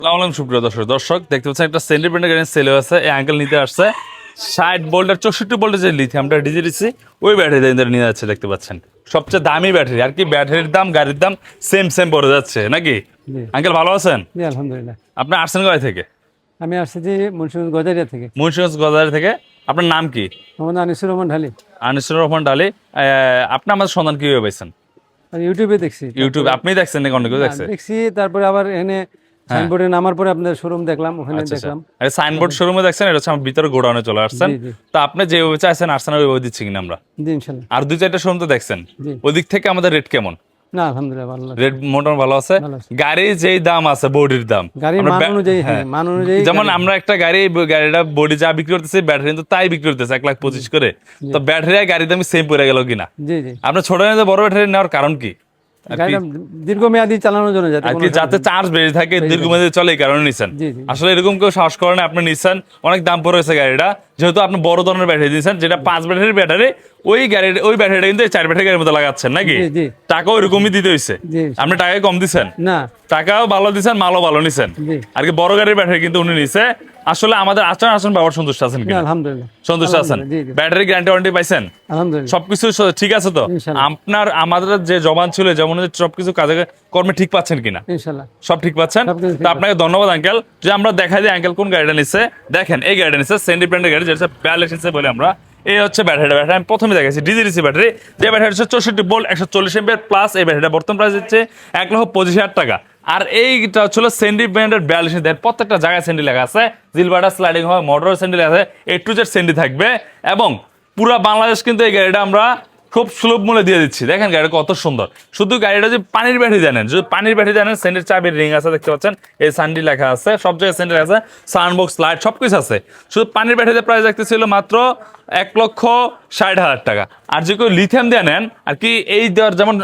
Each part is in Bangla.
আসসালামু সুপ্রিয় দর্শক দেখতে পাচ্ছেন একটা সেন্টিমেন্টাল গাড়ি সেল আছে। এই আঙ্কেল নিতে আসছে 60 ভোল্টের 64 ভোল্টের যে লিথিয়ামটা ডিজিটিসি ওই ব্যাটারি নিয়ে যাচ্ছে। দেখতে পাচ্ছেন সবচেয়ে দামি ব্যাটারি, আর কি ব্যাটারির দাম গাড়ির দাম সেম পড়ে যাচ্ছে নাকি। আঙ্কেল ভালো আছেন? জি আলহামদুলিল্লাহ। আপনি আসছেন কোথায় থেকে? আমি আসছি যে মুন্সিগঞ্জ গজারিয়া থেকে। মুন্সিগঞ্জ গজারি থেকে। আপনার নাম কি? আমার নাম আনিসুর রহমান ঢালি। আনিসুর রহমান ডালি। আপনি আমাদের সন্ধান কিভাবে পাইছেন? আমি ইউটিউবে দেখছি। ইউটিউবে আপনি দেখছেন নাকি অন্য কেউ দেখছে? দেখছি, তারপরে আবার এখানে সাইনবোর্ডে নামার পরে আপনার শোরুম দেখলাম, ওখানে দেখলাম। সাইনবোর্ড শোরুমে দেখছেন, এটা হচ্ছে আমার ভিতরে গোডাউনে চলে আসছেন। তো আপনি যেভাবে চাইছেন আসছেন ওইভাবে দিচ্ছি কিনা আমরা? জি ইনশাআল্লাহ। আর 2-4টা শোরুম তো দেখছেন, ওদিক থেকে আমাদের রেট কেমন? না আলহামদুলিল্লাহ ভালো আছে। রেট মোটামুটি ভালো আছে। গাড়ির যেই দাম আছে বডির দাম, গাড়ির মান অনুযায়ী, হ্যাঁ মান অনুযায়ী। যেমন আমরা একটা গাড়িটা বডি যা বিক্রি করতেছি ব্যাটারি কিন্তু তাই বিক্রি করতেছে 1,25,000 করে। তো ব্যাটারি আর গাড়ির দাম সেম পড়ে গেল কিনা? জি জি। আপনার ছোট বড় ব্যাটারি নেওয়ার কারণ কি? গাড়িটা দীর্ঘমেয়াদী চালানোর জন্য, যাতে চার্জ বেড়ে থাকে, দীর্ঘমেয়াদী চলে, এই কারণে নিছেন। আসলে এরকম কেউ সাহস করে না, আপনি নিছেন। অনেক দাম পড়েছে গাড়িটা, যেহেতু আপনি বড় ধরনের ব্যাটারি দিয়েছেন, যেটা 5 ব্যাটারির ব্যাটারি, ওই ব্যাটারিটা কিন্তু 4 ব্যাটারি গাড়ির মধ্যে লাগাচ্ছেন নাকি। টাকা ওইরকমই দিতে হইছে, আপনি টাকায় কম দিচ্ছেন না, টাকাও ভালো দিচ্ছেন, মালও ভালো নিছেন। আর কি বড় গাড়ির ব্যাটারি কিন্তু উনি নিছে। আসলে আমাদের আচরণ ব্যবহার সন্তুষ্ট আছেন কি? আলহামদুলিল্লাহ সন্তুষ্ট আছেন। ব্যাটারি গ্যারান্টি ওয়ারেন্টি পাইছেন? আলহামদুলিল্লাহ সবকিছু ঠিক আছে তো? আপনার আমাদের যে জবান ছিল, যেমন সবকিছু কাজে কর্মে ঠিক পাচ্ছেন কিনা? ইনশাআল্লাহ সব ঠিক পাচ্ছেন। তো আপনাকে ধন্যবাদ আঙ্কেল। যে আমরা দেখাই দিই আঙ্কেল কোন গাড়িটা নিচ্ছে। দেখেন এই গাড়িটা নিচ্ছে সেন্ডি ব্র্যান্ডের গাড়ি, যেটা 42 ইঞ্চি বলে আমরা। এই হচ্ছে ব্যাটারি। আমি প্রথমে দেখাচ্ছি ডিজিটিসি ব্যাটারি, যে ব্যাটারি হচ্ছে 64 ভোল্ট 140 এম্পিয়ার প্লাস। এই ব্যাটারিটা বর্তমান প্রাইস হচ্ছে 1,25,000 টাকা। আর এইটা হচ্ছিল সেন্ডি ব্র্যান্ডের 42 ইঞ্চি। প্রত্যেকটা জায়গায় সেন্ডি লেখা আছে, জিলবাটা স্লাইডিং হয়, মোটর সেন্ডি লেখা আছে, A to Z সেন্ডি থাকবে। এবং পুরো বাংলাদেশ কিন্তু এই গাড়িটা আমরা খুব সুলভ মূল্যে দিয়ে দিচ্ছি। দেখেন গাড়িটা কত সুন্দর। শুধু গাড়িটা যে পানির ব্যাটারি জানেন, যদি পানির ব্যাটারি জানেন, সেন্ডের চাবির রিং আছে, দেখতে পাচ্ছেন এই সানডি লেখা আছে, সব জায়গায় সেন্ডি লেখা আছে, সাউন্ডবক্স লাইট সবকিছু আছে। শুধু পানির ব্যাটারিতে প্রাইস দেখতেছিল মাত্র 1,60,000 টাকা। আর যে কেউ লিথিয়াম দিয়ে নেন আর কি, এই দেওয়ার যেমন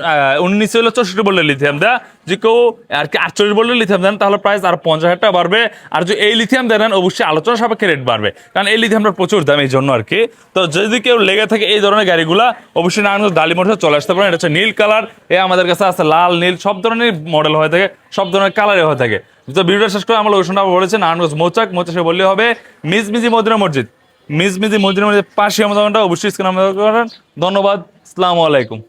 19 হলো 64 ভোল্টের লিথিয়াম দেওয়া, যে কেউ আর কি 48 ভোল্টের লিথিয়াম দেন, তাহলে প্রাইস আরো 50,000 টাকা বাড়বে। আর যদি এই লিথিয়াম দেন অবশ্যই আলোচনা সাপেক্ষে রেট বাড়বে, কারণ এই লিথিয়ামটা প্রচুর দাম, এই জন্য আর কি। তো যদি কেউ লেগে থাকে এই ধরনের গাড়িগুলা, অবশ্যই নারায়ণগঞ্জ ডালি মোটরে চলে আসতে পারেন। এটা হচ্ছে নীল কালার, আমাদের কাছে আছে লাল, নীল, সব ধরনের মডেল হয়ে থাকে, সব ধরনের কালারে হয়ে থাকে। তো ভিডিওটা শেষ করে আমরা লোকেশনটা বলেছি নারায়ণগঞ্জ মৌচাক বললে হবে মিজমিজি মদিনা মসজিদ, মিজমিজি মসজিদের পাশে আমাদের অবশ্যই স্ক্রিনে করেন। ধন্যবাদ, আসসালামু আলাইকুম।